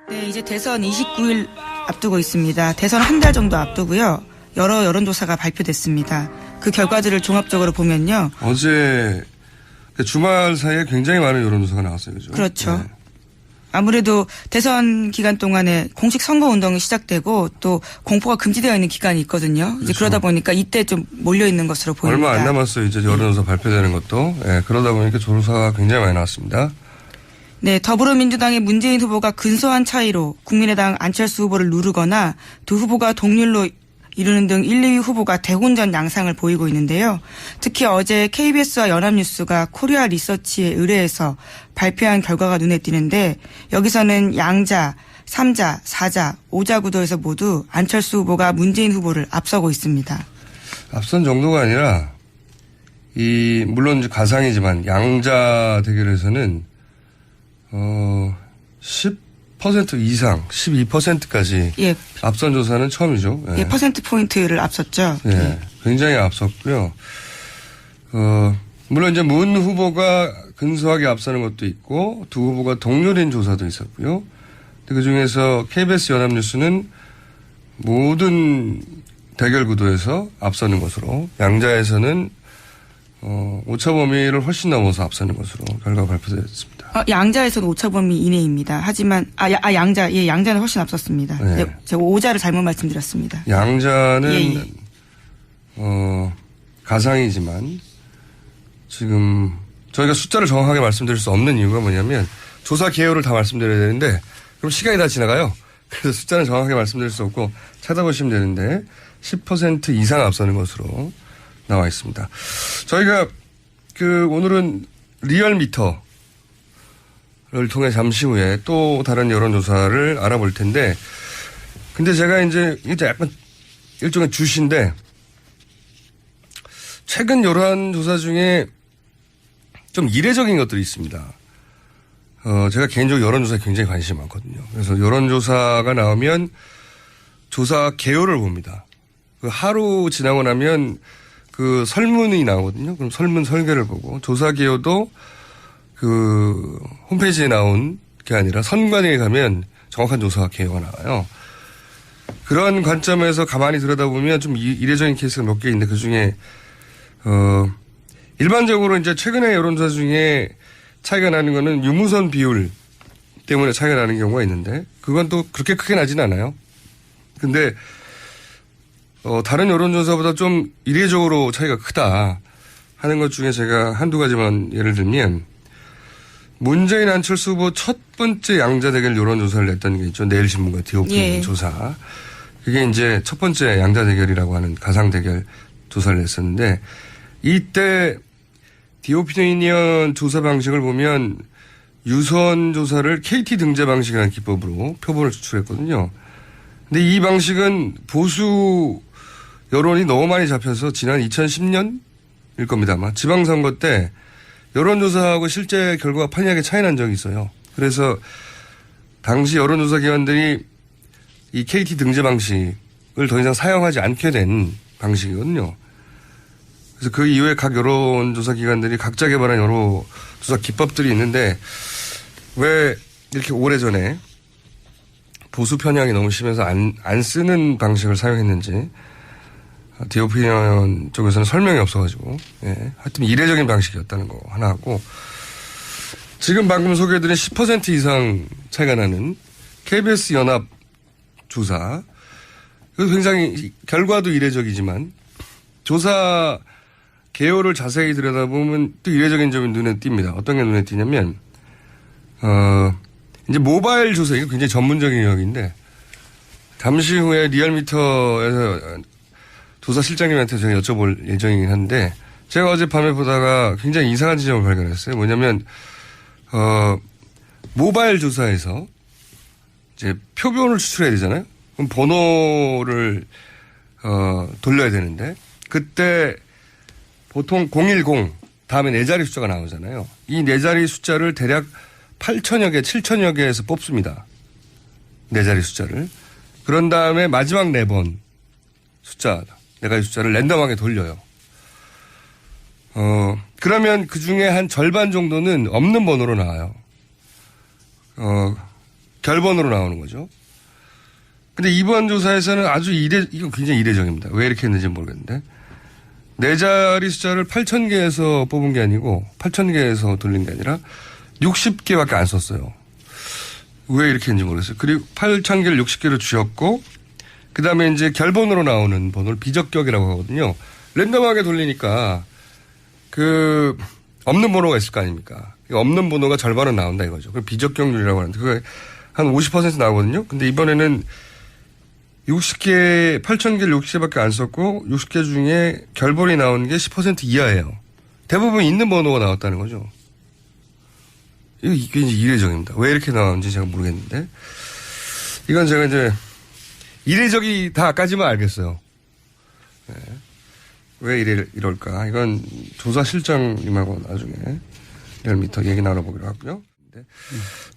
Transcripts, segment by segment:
네, 이제 대선 29일 앞두고 있습니다. 대선 한 달 정도 앞두고요. 여러 여론조사가 발표됐습니다. 그 결과들을 종합적으로 보면요. 어제 주말 사이에 굉장히 많은 여론조사가 나왔어요. 그죠? 그렇죠. 네. 아무래도 대선 기간 동안에 공식 선거운동이 시작되고 또 공포가 금지되어 있는 기간이 있거든요. 그렇죠. 이제 그러다 보니까 이때 좀 몰려 있는 것으로 보입니다. 얼마 안 남았어요. 이제 여론조사 발표되는 것도. 네, 그러다 보니까 조사가 굉장히 많이 나왔습니다. 네, 더불어민주당의 문재인 후보가 근소한 차이로 국민의당 안철수 후보를 누르거나 두 후보가 동률로 이루는 등 1, 2위 후보가 대혼전 양상을 보이고 있는데요. 특히 어제 KBS와 연합뉴스가 코리아 리서치에 의뢰해서 발표한 결과가 눈에 띄는데 여기서는 양자, 3자, 4자, 5자 구도에서 모두 안철수 후보가 문재인 후보를 앞서고 있습니다. 앞선 정도가 아니라 물론 이제 가상이지만 양자 대결에서는 10% 이상, 12%까지 예. 앞선 조사는 처음이죠. 예, 퍼센트 포인트를 앞섰죠. 예, 네. 굉장히 앞섰고요. 물론 이제 문 후보가 근소하게 앞서는 것도 있고 두 후보가 동률인 조사도 있었고요. 그 중에서 KBS 연합뉴스는 모든 대결 구도에서 앞서는 것으로 양자에서는 오차 범위를 훨씬 넘어서 앞서는 것으로 결과가 발표됐습니다. 양자에서는 오차 범위 이내입니다. 하지만 양자는 훨씬 앞섰습니다. 네. 제가 5자를 잘못 말씀드렸습니다. 양자는 예. 가상이지만 지금 저희가 숫자를 정확하게 말씀드릴 수 없는 이유가 뭐냐면 조사 개요를 다 말씀드려야 되는데 그럼 시간이 다 지나가요. 그래서 숫자는 정확하게 말씀드릴 수 없고 찾아보시면 되는데 10% 이상 앞서는 것으로 나와 있습니다. 저희가 오늘은 리얼미터를 통해 잠시 후에 또 다른 여론조사를 알아볼 텐데 근데 제가 이제 약간 일종의 주시인데 최근 여론조사 중에 좀 이례적인 것들이 있습니다. 제가 개인적으로 여론조사에 굉장히 관심이 많거든요. 그래서 여론조사가 나오면 조사 개요를 봅니다. 하루 지나고 나면 설문이 나오거든요. 그럼 설문 설계를 보고 조사 개요도 홈페이지에 나온 게 아니라 선관위에 가면 정확한 조사 개요가 나와요. 그런 관점에서 가만히 들여다보면 좀 이례적인 케이스가 몇 개 있는데 그 중에 일반적으로 이제 최근에 여론조사 중에 차이가 나는 거는 유무선 비율 때문에 차이가 나는 경우가 있는데 그건 또 그렇게 크게 나진 않아요. 근데 다른 여론조사보다 좀 이례적으로 차이가 크다 하는 것 중에 제가 한두 가지만 예를 들면 문재인 안철수 후보 첫 번째 양자 대결 여론조사를 냈던 게 있죠. 내일신문과 디오피니언 조사. 그게 이제 첫 번째 양자 대결이라고 하는 가상 대결 조사를 냈었는데 이때 디오피니언 조사 방식을 보면 유선 조사를 KT 등재 방식이라는 기법으로 표본을 추출했거든요. 근데 이 방식은 보수 여론이 너무 많이 잡혀서 지난 2010년일 겁니다. 아마 지방선거 때 여론조사하고 실제 결과가 판이하게 차이 난 적이 있어요. 그래서 당시 여론조사 기관들이 이 KT 등재 방식을 더 이상 사용하지 않게 된 방식이거든요. 그래서 그 이후에 각 여론조사 기관들이 각자 개발한 여론조사 기법들이 있는데 왜 이렇게 오래전에 보수 편향이 너무 심해서 안 쓰는 방식을 사용했는지 디오피니언 쪽에서는 설명이 없어가지고 하여튼 이례적인 방식이었다는 거 하나 하고 지금 방금 소개해드린 10% 이상 차이가 나는 KBS 연합 조사 굉장히 결과도 이례적이지만 조사 개요를 자세히 들여다보면 또 이례적인 점이 눈에 띕니다. 어떤 게 눈에 띄냐면 이제 모바일 조사 이거 굉장히 전문적인 영역인데 잠시 후에 리얼미터에서 조사 실장님한테 제가 여쭤볼 예정이긴 한데 제가 어젯밤에 보다가 굉장히 이상한 지점을 발견했어요. 뭐냐면 모바일 조사에서 이제 표본을 추출해야 되잖아요. 그럼 번호를 돌려야 되는데 그때 보통 010 다음에 4자리 숫자가 나오잖아요. 이 4자리 숫자를 대략 8천여 개, 7천여 개에서 뽑습니다. 4자리 숫자를. 그런 다음에 마지막 4번 숫자, 4가지 숫자를 랜덤하게 돌려요. 그러면 그 중에 한 절반 정도는 없는 번호로 나와요. 결번으로 나오는 거죠. 근데 이번 조사에서는 이거 굉장히 이례적입니다. 왜 이렇게 했는지 모르겠는데. 네 자리 숫자를 8,000개에서 뽑은 게 아니고 8,000개에서 돌린 게 아니라 60개밖에 안 썼어요. 왜 이렇게 했는지 모르겠어요. 그리고 8,000개를 60개로 주셨고 그다음에 이제 결번으로 나오는 번호를 비적격이라고 하거든요. 랜덤하게 돌리니까 없는 번호가 있을 거 아닙니까? 없는 번호가 절반은 나온다 이거죠. 그 비적격률이라고 하는데 그게 한 50% 나오거든요. 근데 이번에는 8,000개를 60개밖에 안 썼고 60개 중에 결번이 나오는 게 10% 이하예요. 대부분 있는 번호가 나왔다는 거죠. 이게 이제 이례적입니다. 왜 이렇게 나왔는지 제가 모르겠는데 이건 제가 이제 이례적이다까지만 알겠어요. 네. 왜 이럴까? 이건 조사실장님하고 나중에 리얼미터 얘기 나눠보기로 하고요. 네.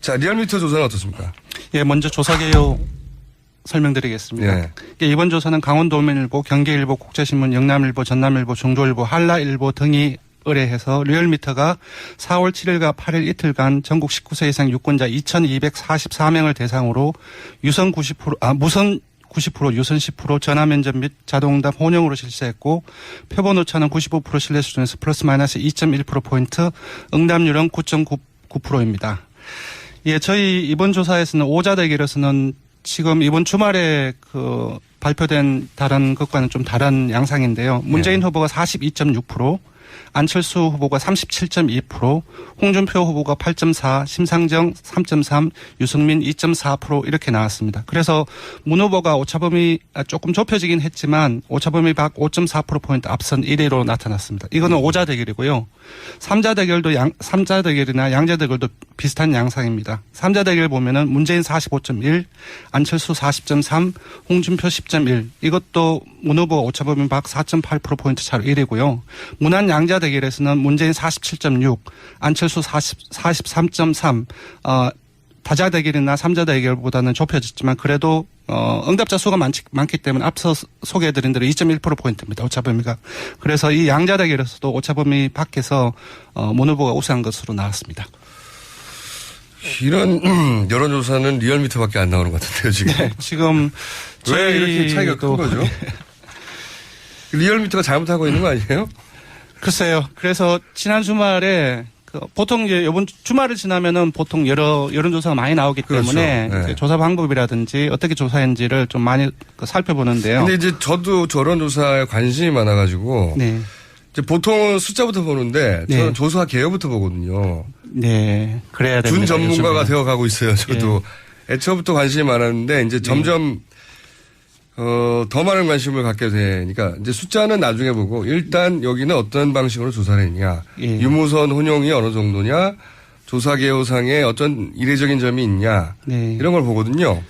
자, 리얼미터 조사는 어떻습니까? 예, 먼저 조사 개요 설명드리겠습니다. 네. 이번 조사는 강원도민일보, 경기일보, 국제신문, 영남일보, 전남일보, 중조일보, 한라일보 등이 의뢰해서 리얼미터가 4월 7일과 8일 이틀간 전국 19세 이상 유권자 2,244명을 대상으로 무선 90%, 유선 10%, 전화 면접 및 자동응답 혼용으로 실시했고 표본 오차는 95% 신뢰 수준에서 플러스 마이너스 2.1%포인트, 응답률은 9.9%입니다. 예, 저희 이번 조사에서는 오자 대결에서는 지금 이번 주말에 발표된 다른 것과는 좀 다른 양상인데요. 문재인 후보가 42.6%, 안철수 후보가 37.2%, 홍준표 후보가 8.4%, 심상정 3.3%, 유승민 2.4% 이렇게 나왔습니다. 그래서 문 후보가 오차범위 조금 좁혀지긴 했지만 오차범위 밖 5.4%포인트 앞선 1위로 나타났습니다. 이거는 오자 대결이고요. 3자 대결이나 양자 대결도 비슷한 양상입니다. 3자 대결 보면은 문재인 45.1, 안철수 40.3, 홍준표 10.1. 이것도 문 후보가 오차범위 밖 4.8%포인트 차로 1위고요. 문안 양자 대결에서는 문재인 47.6, 안철수 43.3, 다자 대결이나 3자 대결보다는 좁혀졌지만 그래도 응답자 수가 많기 때문에 앞서 소개해드린 대로 2.1%포인트입니다. 오차범위가. 그래서 이 양자 대결에서도 오차범위 밖에서 문 후보가 우세한 것으로 나왔습니다. 이런 여론조사는 리얼미터밖에 안 나오는 것 같은데요, 지금. 네, 지금 왜 이렇게 차이가 큰 거죠? 리얼미터가 잘못하고 있는 거 아니에요? 글쎄요. 그래서 지난 주말에 보통 이제 이번 주말을 지나면은 보통 여론조사가 많이 나오기 때문에 그렇죠. 네. 조사 방법이라든지 어떻게 조사했는지를 좀 많이 살펴보는데요. 근데 이제 저도 여론조사에 관심이 많아가지고. 네. 이제 보통은 숫자부터 보는데 저는 네. 조사 개요부터 보거든요. 네. 그래야 됩니다. 준 전문가가 요즘에는. 되어가고 있어요. 저도. 애초부터 관심이 많았는데 이제 점점 더 많은 관심을 갖게 되니까 이제 숫자는 나중에 보고 일단 여기는 어떤 방식으로 조사를 했냐. 예. 유무선 혼용이 어느 정도냐. 조사 개요상에 어떤 이례적인 점이 있냐. 네. 이런 걸 보거든요.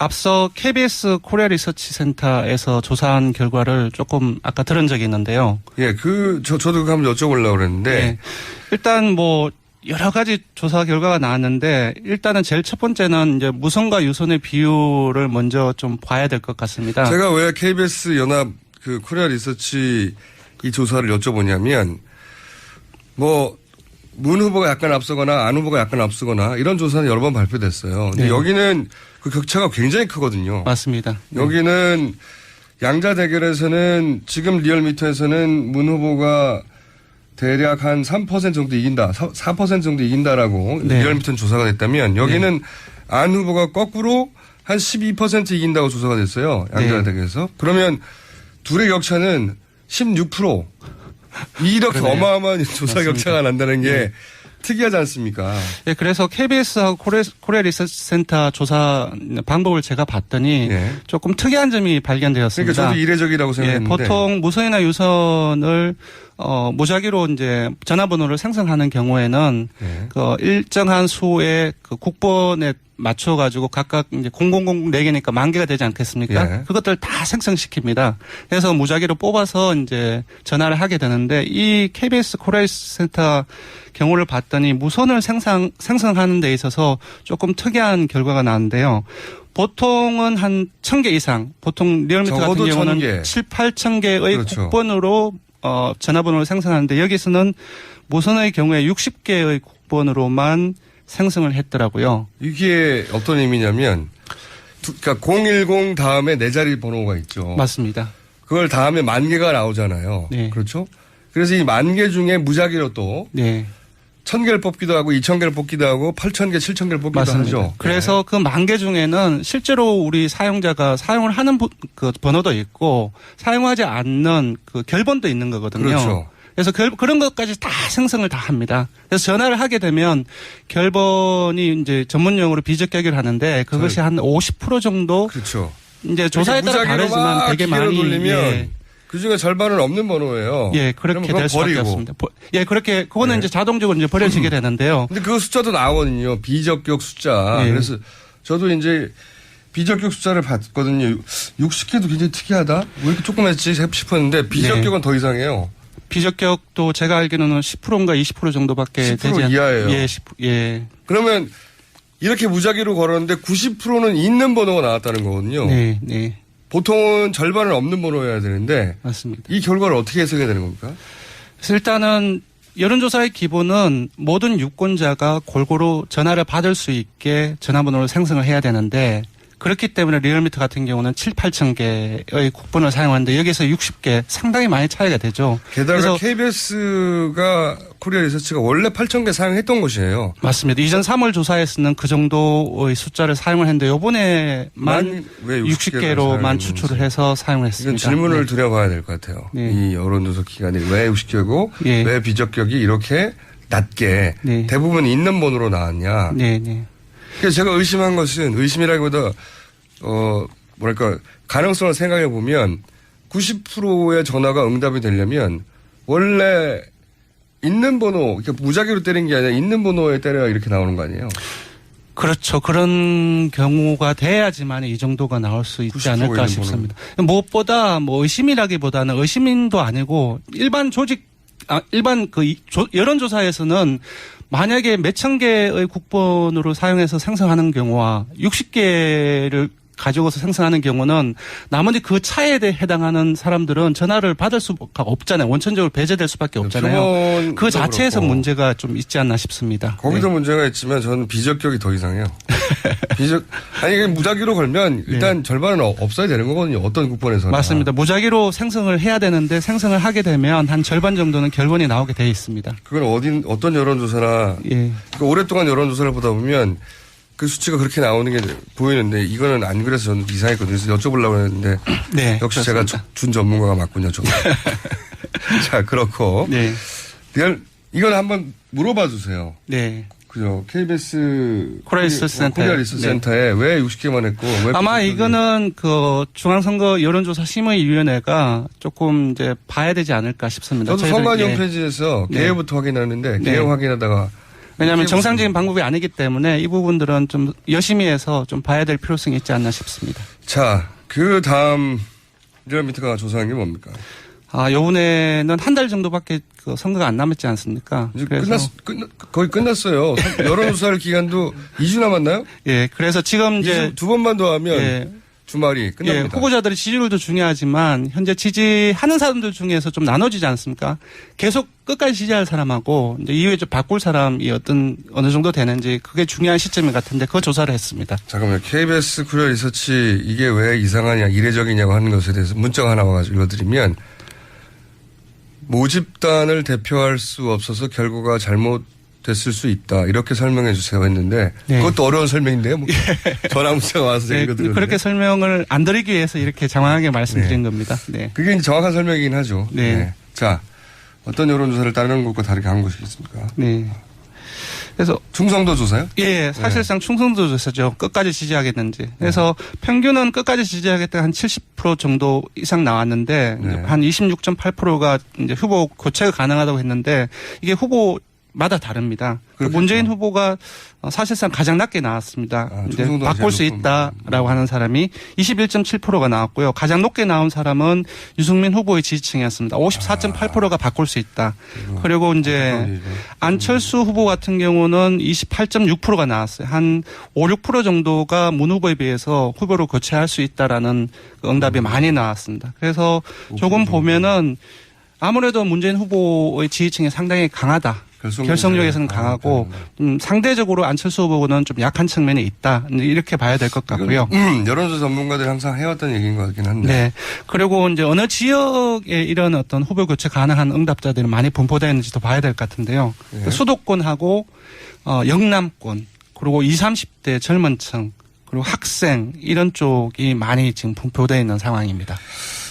앞서 KBS 코리아 리서치 센터에서 조사한 결과를 조금 아까 들은 적이 있는데요. 예, 저도 그거 한번 여쭤보려고 그랬는데. 네. 일단 여러 가지 조사 결과가 나왔는데 일단은 제일 첫 번째는 이제 무선과 유선의 비율을 먼저 좀 봐야 될 것 같습니다. 제가 왜 KBS 연합 코리아 리서치 이 조사를 여쭤보냐면 문 후보가 약간 앞서거나 안 후보가 약간 앞서거나 이런 조사는 여러 번 발표됐어요. 근데 네. 여기는 그 격차가 굉장히 크거든요. 맞습니다. 여기는 양자 대결에서는 지금 리얼미터에서는 문 후보가 대략 한 3% 정도 이긴다, 4% 정도 이긴다라고 네. 리얼미터는 조사가 됐다면 여기는 안 후보가 거꾸로 한 12% 이긴다고 조사가 됐어요. 양자 대결에서. 그러면 둘의 격차는 16%. 이렇게 그러네요. 어마어마한 조사 맞습니다. 격차가 난다는 게 특이하지 않습니까? 네, 그래서 KBS하고 코리아 리서치 센터 조사 방법을 제가 봤더니 예. 조금 특이한 점이 발견되었습니다. 그러니까 저도 이례적이라고 생각했는데. 보통 무선이나 유선을 무작위로 이제 전화번호를 생성하는 경우에는 예. 일정한 수의 국번에 맞춰가지고 각각 이제 0004개니까 10,000개가 되지 않겠습니까? 예. 그것들 다 생성시킵니다. 그래서 무작위로 뽑아서 이제 전화를 하게 되는데 이 KBS 코리아 센터 경우를 봤더니 무선을 생성하는 데 있어서 조금 특이한 결과가 나왔는데요. 보통은 한 1,000개 이상, 보통 리얼미터 같은 적어도 경우는 1,000개. 7,000~8,000개의 그렇죠. 국번으로 전화번호를 생성하는데 여기서는 무선의 경우에 60개의 국번으로만 생성을 했더라고요. 이게 어떤 의미냐면 그러니까 010 다음에 네 자리 번호가 있죠. 맞습니다. 그걸 다음에 10,000개가 나오잖아요. 네. 그렇죠? 그래서 이 10,000개 중에 무작위로 또 네. 1,000개를 뽑기도 하고 2,000개를 뽑기도 하고 8,000개, 7,000개를 뽑기도 맞습니다. 하죠. 그래서 그 10,000개 중에는 실제로 우리 사용자가 사용을 하는 그 번호도 있고 사용하지 않는 그 결번도 있는 거거든요. 그렇죠. 그래서 그런 것까지 다 생성을 다 합니다. 그래서 전화를 하게 되면 결번이 이제 전문용어로 비적격을 하는데 그것이 한 50% 정도 그렇죠. 이제 조사에 따라 다르지만 되게 많이 돌리면 예. 그 중에 절반은 없는 번호예요. 예, 그렇게 될 수밖에 버리고. 없습니다. 예, 그렇게 그거는 네. 이제 자동적으로 이제 버려지게 되는데요. 근데 그 숫자도 나오거든요. 비적격 숫자. 예. 그래서 저도 이제 비적격 숫자를 봤거든요. 60개도 굉장히 특이하다. 왜 이렇게 조그맣지 싶었는데 비적격은 더 이상해요. 비적격도 제가 알기로는 10%인가 20% 정도밖에 10% 되지 이하예요. 예, 예. 그러면 이렇게 무작위로 걸었는데 90%는 있는 번호가 나왔다는 거거든요. 네, 네. 보통은 절반은 없는 번호여야 되는데 맞습니다. 이 결과를 어떻게 해석해야 되는 겁니까? 그래서 일단은 여론조사의 기본은 모든 유권자가 골고루 전화를 받을 수 있게 전화번호를 생성을 해야 되는데 그렇기 때문에 리얼미터 같은 경우는 7, 8천 개의 국번을 사용하는데 여기서 60개 상당히 많이 차이가 되죠. 게다가 KBS가 코리아 리서치가 원래 8,000개 사용했던 곳이에요. 맞습니다. 이전 3월 조사에서는 그 정도의 숫자를 사용을 했는데 이번에만 왜 60개로만 추출을 해서 사용을 이건 했습니다. 질문을 네. 드려봐야 될 것 같아요. 네. 이 여론조사 기관이 왜 60개고 예. 왜 비적격이 이렇게 낮게 네. 대부분 있는 번호로 나왔냐. 네, 네. 그래서 제가 의심한 것은 의심이라기보다 뭐랄까 가능성을 생각해 보면 90%의 전화가 응답이 되려면 원래 있는 번호, 그러니까 무작위로 때린 게 아니라 있는 번호에 때려야 이렇게 나오는 거 아니에요? 그렇죠. 그런 경우가 돼야지만 이 정도가 나올 수 있지 90% 않을까 있는 싶습니다. 무엇보다 뭐 의심이라기보다는 의심도 아니고 일반 여론조사에서는 만약에 몇천 개의 국번으로 사용해서 생성하는 경우와 60개를 가지고서 생성하는 경우는 나머지 그 차에 해당하는 사람들은 전화를 받을 수가 없잖아요. 원천적으로 배제될 수밖에 없잖아요. 그 자체에서 그렇고. 문제가 좀 있지 않나 싶습니다. 거기도 네. 문제가 있지만 저는 비적격이 더 이상해요. 아니 이게 무작위로 걸면 일단 절반은 없어야 되는 거거든요. 어떤 국번에서나. 맞습니다. 무작위로 생성을 해야 되는데 생성을 하게 되면 한 절반 정도는 결번이 나오게 돼 있습니다. 그건 어떤 여론조사나 예. 그러니까 오랫동안 여론조사를 보다 보면 그 수치가 그렇게 나오는 게 보이는데 이거는 안 그래서 저는 이상했거든요. 그래서 여쭤보려고 했는데 네, 역시 그렇습니다. 제가 준 전문가가 맞군요. 자, 그렇고 네. 이건 한번 물어봐 주세요. 네. 그죠. KBS 코리아 리서치 센터에. 코리아 리서치 센터에 왜 60개만 했고 왜 아마 이거는 그 중앙선거 여론조사 심의위원회가 조금 이제 봐야 되지 않을까 싶습니다. 저도 저희들, 선관위 예. 홈페이지에서 네. 개요부터 확인하는데 네. 개요 확인하다가 왜냐하면 정상적인 방법이 아니기 때문에 이 부분들은 좀 열심히 해서 좀 봐야 될 필요성이 있지 않나 싶습니다. 자, 그 다음 리얼미터가 조사한 게 뭡니까? 요번에는 한 달 정도밖에 그 선거가 안 남았지 않습니까? 이제 그래서 거의 끝났어요. 여론조사할 기간도 2주 남았나요? 예, 그래서 지금 이제 두 번만 더 하면 예. 주말이 끝납니다. 예, 후보자들의 지지율도 중요하지만 현재 지지하는 사람들 중에서 좀 나눠지지 않습니까? 계속 끝까지 지지할 사람하고 이제 이후에 좀 바꿀 사람이 어느 정도 되는지 그게 중요한 시점인 것 같은데 그 조사를 했습니다. 잠깐만요. KBS 코리아 리서치 이게 왜 이상하냐 이례적이냐고 하는 것에 대해서 문자가 하나 와가지고 읽어드리면 모집단을 대표할 수 없어서 결과가 잘못됐을 수 있다. 이렇게 설명해 주세요 했는데 네. 그것도 어려운 설명인데요. 뭐. 전화 문자가 와서 제가 네, 읽어드렸는데. 그렇게 설명을 안 드리기 위해서 이렇게 장황하게 말씀드린 겁니다. 네. 그게 이제 정확한 설명이긴 하죠. 네. 자, 어떤 여론조사를 다른 것과 다르게 한 것이 있습니까? 네. 그래서 충성도 조사요? 예, 사실상 충성도 조사죠. 끝까지 지지하겠는지. 그래서 평균은 끝까지 지지하겠다 한 70% 정도 이상 나왔는데 네. 한 26.8%가 이제 후보 교체가 가능하다고 했는데 이게 후보마다 다릅니다. 그렇겠죠. 문재인 후보가 사실상 가장 낮게 나왔습니다. 이제 충성도가 바꿀 수 제일 높은 있다라고 하는 사람이 21.7%가 나왔고요. 가장 높게 나온 사람은 유승민 후보의 지지층이었습니다. 54.8%가 바꿀 수 있다. 그리고 이제 안철수 후보 같은 경우는 28.6%가 나왔어요. 한 5, 6% 정도가 문 후보에 비해서 후보로 교체할 수 있다라는 응답이 많이 나왔습니다. 그래서 조금 보면은 아무래도 문재인 후보의 지지층이 상당히 강하다. 결속력에서는 강하고 상대적으로 안철수 후보는 좀 약한 측면이 있다. 이렇게 봐야 될 것 같고요. 여론조사 전문가들이 항상 해왔던 얘기인 것 같긴 한데. 네. 그리고 이제 어느 지역에 이런 어떤 후보 교체 가능한 응답자들이 많이 분포되어 있는지도 봐야 될 것 같은데요. 네. 수도권하고 영남권 그리고 20, 30대 젊은 층 그리고 학생 이런 쪽이 많이 지금 분포되어 있는 상황입니다.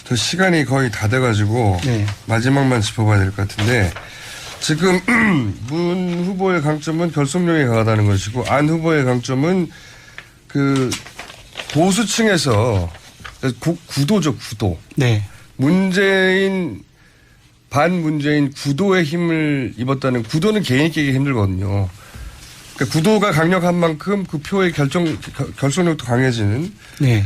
저 시간이 거의 다 돼가지고 네. 마지막만 짚어봐야 될 것 같은데 지금 문 후보의 강점은 결속력이 강하다는 것이고 안 후보의 강점은 그 보수층에서 구도죠, 구도. 네. 반문재인 구도의 힘을 입었다는 구도는 개인이 깨기 힘들거든요. 그러니까 구도가 강력한 만큼 그 표의 결속력도 강해지는 네.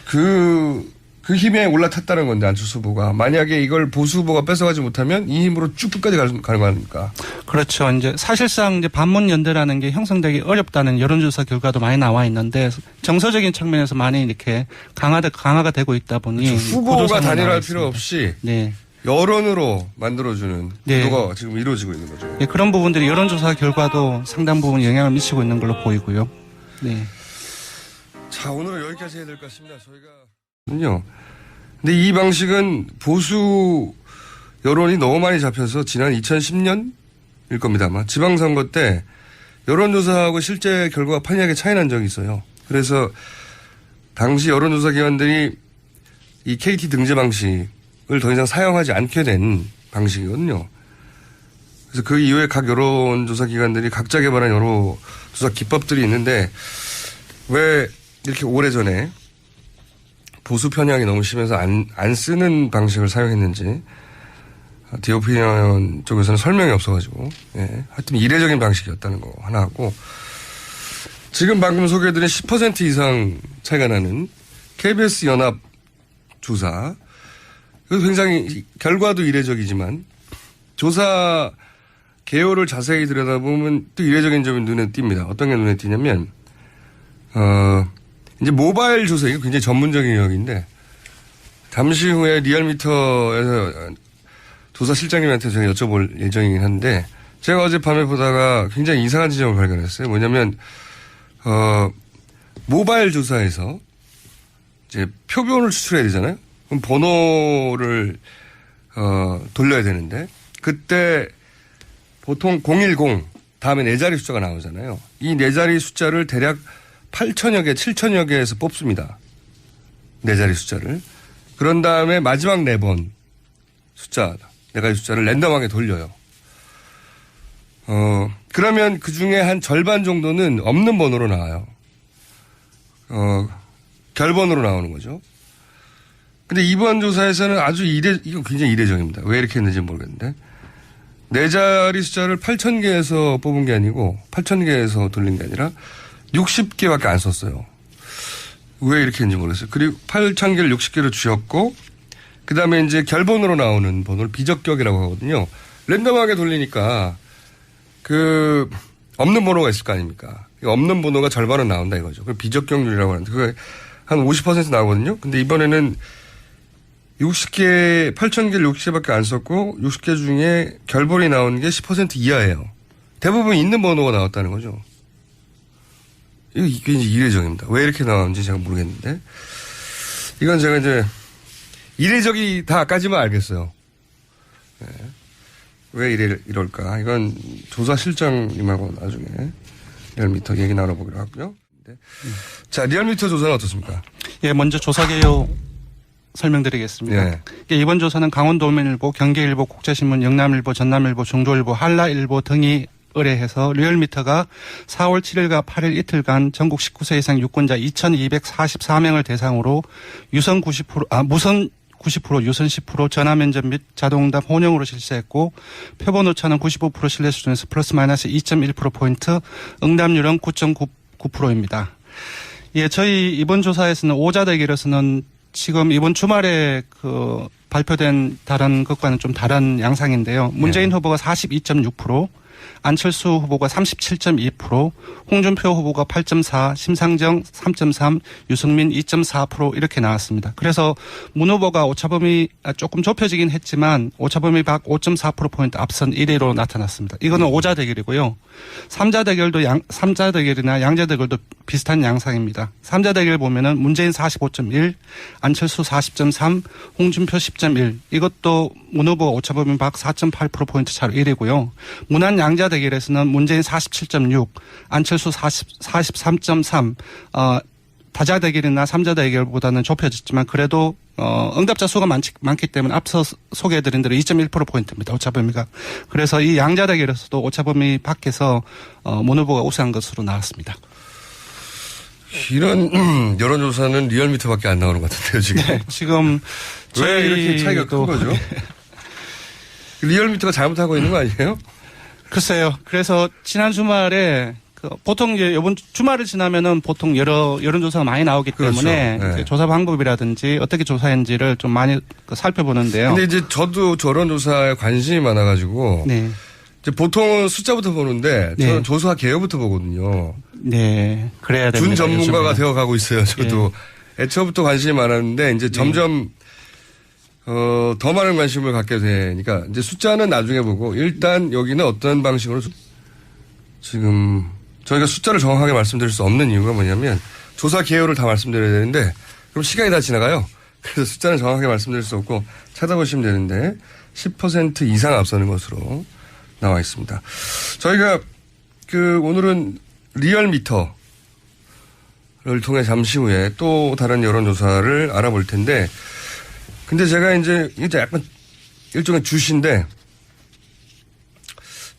그 힘에 올라탔다는 건데 안철수 후보가 만약에 이걸 보수 후보가 뺏어가지 못하면 이 힘으로 쭉 끝까지 가는 거 아닙니까? 그렇죠. 이제 사실상 이제 반문 연대라는 게 형성되기 어렵다는 여론조사 결과도 많이 나와 있는데 정서적인 측면에서 많이 이렇게 강화가 되고 있다 보니 그렇죠. 후보가 단일화할 필요 없이 네. 여론으로 만들어주는 네. 구도가 지금 이루어지고 있는 거죠. 네, 그런 부분들이 여론조사 결과도 상당 부분 영향을 미치고 있는 걸로 보이고요. 네. 자, 오늘은 여기까지 해야 될 것 같습니다. 저희가. 근데 이 방식은 보수 여론이 너무 많이 잡혀서 지난 2010년일 겁니다. 아마 지방선거 때 여론조사하고 실제 결과가 판이하게 차이 난 적이 있어요. 그래서 당시 여론조사 기관들이 이 KT 등재 방식을 더 이상 사용하지 않게 된 방식이거든요. 그래서 그 이후에 각 여론조사 기관들이 각자 개발한 여론조사 기법들이 있는데 왜 이렇게 오래전에 보수 편향이 너무 심해서 안 쓰는 방식을 사용했는지 디오피니언 쪽에서는 설명이 없어가지고 하여튼 이례적인 방식이었다는 거 하나 하고 지금 방금 소개해드린 10% 이상 차이가 나는 KBS 연합 조사 굉장히 결과도 이례적이지만 조사 개요를 자세히 들여다보면 또 이례적인 점이 눈에 띕니다. 어떤 게 눈에 띄냐면 이제 모바일 조사, 이거 굉장히 전문적인 영역인데, 잠시 후에 리얼미터에서 조사 실장님한테 제가 여쭤볼 예정이긴 한데, 제가 어젯밤에 보다가 굉장히 이상한 지점을 발견했어요. 뭐냐면, 모바일 조사에서 이제 표본을 추출해야 되잖아요? 그럼 번호를, 돌려야 되는데, 그때 보통 010 다음에 4자리 숫자가 나오잖아요. 이 4자리 숫자를 대략 8천여 개, 7천여 개에서 뽑습니다. 4자리 숫자를. 그런 다음에 마지막 4번 숫자, 4가지 숫자를 랜덤하게 돌려요. 그러면 그 중에 한 절반 정도는 없는 번호로 나와요. 결번으로 나오는 거죠. 근데 이번 조사에서는 이거 굉장히 이례적입니다. 왜 이렇게 했는지 모르겠는데. 4자리 숫자를 8,000개에서 뽑은 게 아니고 8,000개에서 돌린 게 아니라 60개밖에 안 썼어요. 왜 이렇게 했는지 모르겠어요. 그리고 8,000개를 60개로 쥐었고 그 다음에 이제 결번으로 나오는 번호를 비적격이라고 하거든요. 랜덤하게 돌리니까 없는 번호가 있을 거 아닙니까? 없는 번호가 절반은 나온다 이거죠. 그걸 비적격률이라고 하는데 그게 한 50% 나오거든요. 근데 이번에는 8,000개를 60개밖에 안 썼고 60개 중에 결번이 나오는 게 10% 이하예요. 대부분 있는 번호가 나왔다는 거죠. 이게 이제 이례적입니다. 왜 이렇게 나왔는지 제가 모르겠는데. 이건 제가 이제 이례적이다까지만 알겠어요. 네. 왜 이럴까. 이건 조사 실장님하고 나중에 리얼미터 얘기 나눠보기로 하고요. 네. 자, 리얼미터 조사는 어떻습니까? 예, 먼저 조사 개요 설명드리겠습니다. 네. 이번 조사는 강원도민일보, 경기일보, 국제신문, 영남일보, 전남일보, 중조일보, 한라일보 등이 의뢰해서 리얼미터가 4월 7일과 8일 이틀간 전국 19세 이상 유권자 2,244명을 대상으로 무선 90%, 유선 10%, 전화 면접 및 자동응답 혼용으로 실시했고 표본 오차는 95% 신뢰 수준에서 플러스 마이너스 2.1%포인트, 응답률은 9.9%입니다. 예, 저희 이번 조사에서는 오자 대결에서는 지금 이번 주말에 발표된 다른 것과는 좀 다른 양상인데요. 문재인 후보가 42.6%, 안철수 후보가 37.2%, 홍준표 후보가 8.4%, 심상정 3.3%, 유승민 2.4% 이렇게 나왔습니다. 그래서 문 후보가 오차범위 조금 좁혀지긴 했지만 오차범위 밖 5.4%포인트 앞선 1위로 나타났습니다. 이거는 5자 대결이고요. 3자 대결도 3자 대결이나 양자 대결도 비슷한 양상입니다. 3자 대결 보면은 문재인 45.1, 안철수 40.3, 홍준표 10.1. 이것도 문 후보 오차범위 밖 4.8%포인트 차로 1위고요. 문안 양자 대결에서는 문재인 47.6, 안철수 43.3. 다자 대결이나 3자 대결보다는 좁혀졌지만 그래도 응답자 수가 많기 때문에 앞서 소개해드린 대로 2.1%포인트입니다. 오차범위가. 그래서 이 양자 대결에서도 오차범위 밖에서 문 후보가 우세한 것으로 나왔습니다. 이런 여론조사는 리얼미터밖에 안 나오는 것 같은데요, 지금. 네, 지금 왜 이렇게 차이가 큰 거죠? 리얼미터가 잘못하고 있는 거 아니에요? 글쎄요. 그래서 지난 주말에 보통 이제 이번 주말을 지나면은 보통 여러 여론조사가 많이 나오기 때문에 그렇죠. 네. 조사 방법이라든지 어떻게 조사했는지를 좀 많이 살펴보는데요. 근데 이제 저도 여론조사에 관심이 많아가지고. 네. 이제 보통은 숫자부터 보는데 저는 네. 조사 개요부터 보거든요. 네. 그래야 됩니다. 준 전문가가 요즘에는. 되어가고 있어요. 저도. 애초부터 관심이 많았는데 이제 점점 더 많은 관심을 갖게 되니까 이제 숫자는 나중에 보고 일단 여기는 어떤 방식으로 지금 저희가 숫자를 정확하게 말씀드릴 수 없는 이유가 뭐냐면 조사 개요를 다 말씀드려야 되는데 그럼 시간이 다 지나가요. 그래서 숫자는 정확하게 말씀드릴 수 없고 찾아보시면 되는데 10% 이상 앞서는 것으로 나와 있습니다. 저희가 오늘은 리얼미터를 통해 잠시 후에 또 다른 여론조사를 알아볼 텐데 근데 제가 이제 약간 일종의 주시인데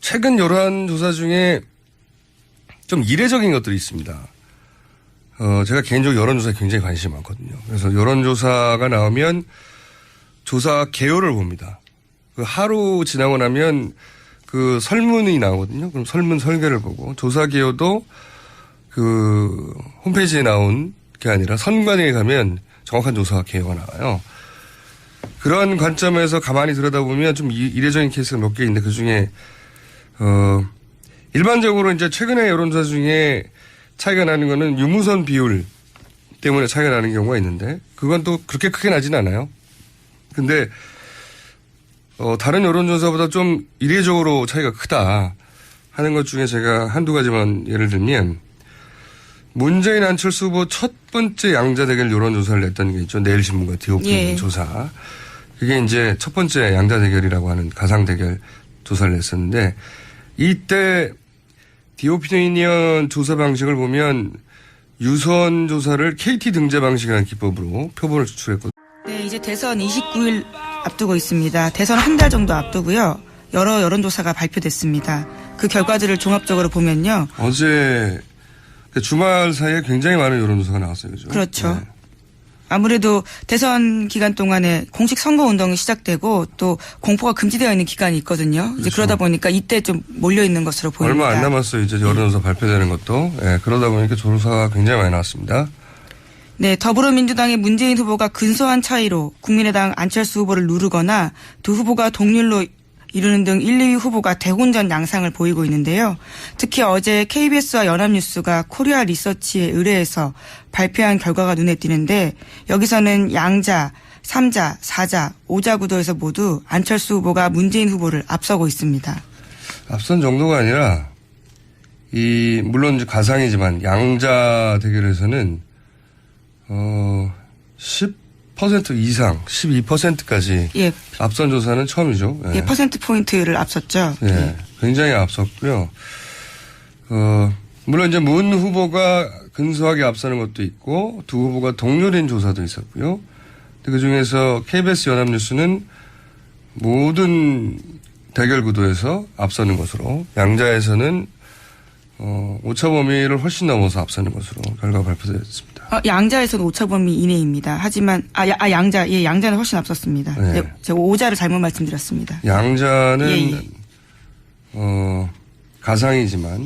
최근 여론조사 중에 좀 이례적인 것들이 있습니다. 제가 개인적으로 여론조사에 굉장히 관심이 많거든요. 그래서 여론조사가 나오면 조사 개요를 봅니다. 하루 지나고 나면 설문이 나오거든요. 그럼 설문 설계를 보고 조사 개요도 홈페이지에 나온 게 아니라 선관위에 가면 정확한 조사 개요가 나와요. 그런 관점에서 가만히 들여다보면 좀 이례적인 케이스가 몇 개 있는데 그중에 일반적으로 이제 최근에 여론조사 중에 차이가 나는 거는 유무선 비율 때문에 차이가 나는 경우가 있는데 그건 또 그렇게 크게 나진 않아요. 근데 다른 여론조사보다 좀 이례적으로 차이가 크다 하는 것 중에 제가 한두 가지만 예를 들면 문재인 안철수 후보 첫 번째 양자 대결 여론조사를 냈던 게 있죠. 내일신문과 디오피니언 조사. 그게 이제 첫 번째 양자 대결이라고 하는 가상 대결 조사를 냈었는데 이때 디오피니언 조사 방식을 보면 유선 조사를 KT 등재 방식이라는 기법으로 표본을 추출했거든요. 네, 이제 대선 29일 앞두고 있습니다. 대선 한 달 정도 앞두고요. 여러 여론조사가 발표됐습니다. 그 결과들을 종합적으로 보면요. 어제 주말 사이에 굉장히 많은 여론조사가 나왔어요. 그죠? 그렇죠. 네. 아무래도 대선 기간 동안에 공식 선거운동이 시작되고 또 공포가 금지되어 있는 기간이 있거든요. 이제 그렇죠. 그러다 보니까 이때 좀 몰려 있는 것으로 보입니다. 얼마 안 남았어요. 이제 여론조사 발표되는 것도. 네, 그러다 보니까 조사가 굉장히 많이 나왔습니다. 네, 더불어민주당의 문재인 후보가 근소한 차이로 국민의당 안철수 후보를 누르거나 두 후보가 동률로 이루는 등 1, 2위 후보가 대혼전 양상을 보이고 있는데요. 특히 어제 KBS와 연합뉴스가 코리아 리서치에 의뢰해서 발표한 결과가 눈에 띄는데 여기서는 양자, 3자, 4자, 5자 구도에서 모두 안철수 후보가 문재인 후보를 앞서고 있습니다. 앞선 정도가 아니라 물론 가상이지만 양자 대결에서는 10% 이상, 12%까지 예. 앞선 조사는 처음이죠. 예, 퍼센트 포인트를 앞섰죠. 예, 굉장히 앞섰고요. 물론 이제 문 후보가 근소하게 앞서는 것도 있고 두 후보가 동률인 조사도 있었고요. 그 중에서 KBS 연합뉴스는 모든 대결 구도에서 앞서는 것으로 양자에서는 오차 범위를 훨씬 넘어서 앞서는 것으로 결과가 발표됐습니다. 양자에서는 오차 범위 이내입니다. 하지만 양자는 훨씬 앞섰습니다. 네. 제가 5자를 잘못 말씀드렸습니다. 양자는 예. 가상이지만